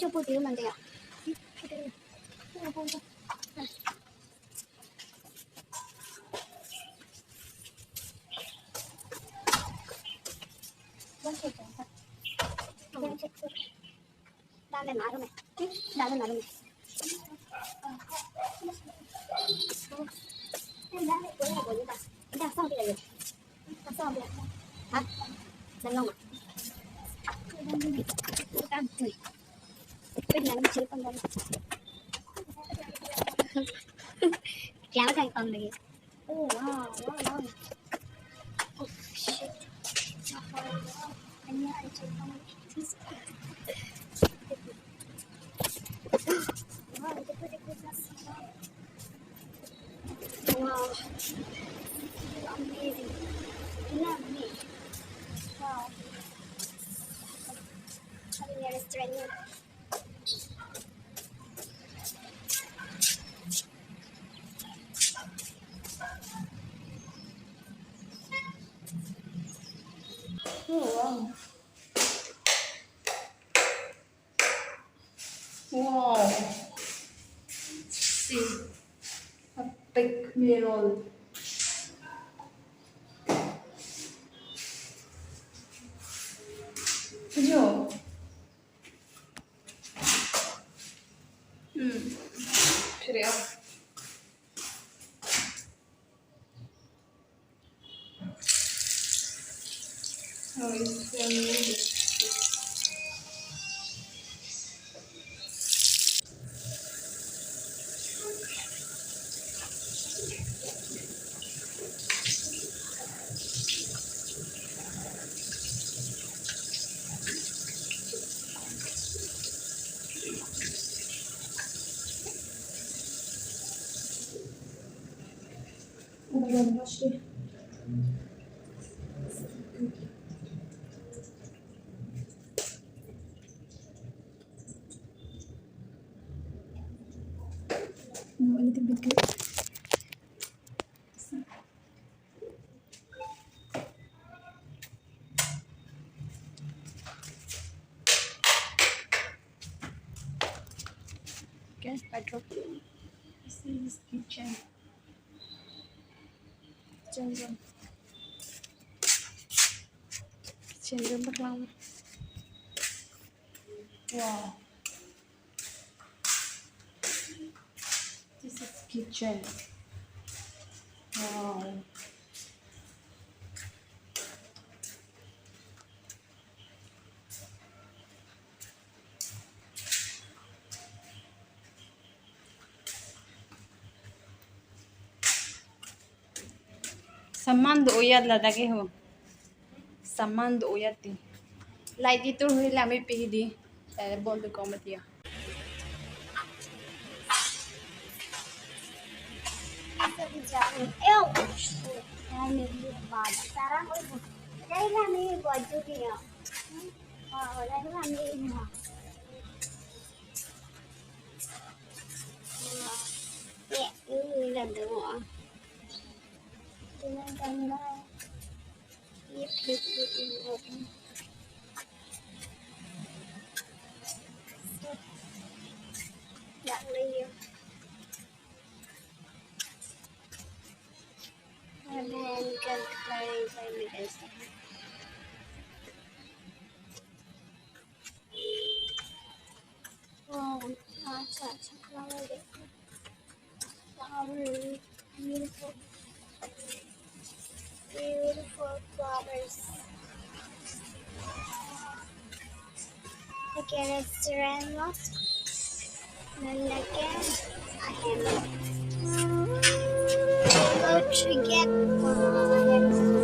좀 볼 비우면 돼요. 다음에 마름에. 나는 마름에. 다음에 뭐야 뭐니까. 그냥 써비야 이거. 써비야. 아, 잠깐만. 일단 둘. 그냥 제일 건강. kéo thành phần này. Oh wow, wow. Oh shit. Anh nhớ anh chơi không? Wow. Amazing. Love me. Wow. Having a restaurant here. Oh, wow. Wow. See, a big meal. 그죠? 그래요. Oh, it's very 이건 맛이 No, a little bit good. Okay, petrol. This is kitchen. Kitchen room. Kitchen room bắt lòng. Wow. This is kitchen. Wow. सामान दो याद लगा के हो सामान दो याद दी light दी तो हुई लामे पे ही दी बोल दो कॉमेंट दिया Sekarang đây là mi của chú kìa. Ở đây là mi mà. Nhẹ như lần đầu ạ. Cho nên trong đây nhịp được dạng ly. And then you can play with this. Wow, such flowers. Beautiful. Beautiful flowers. Like a restaurant lot. And again, I am about to get one.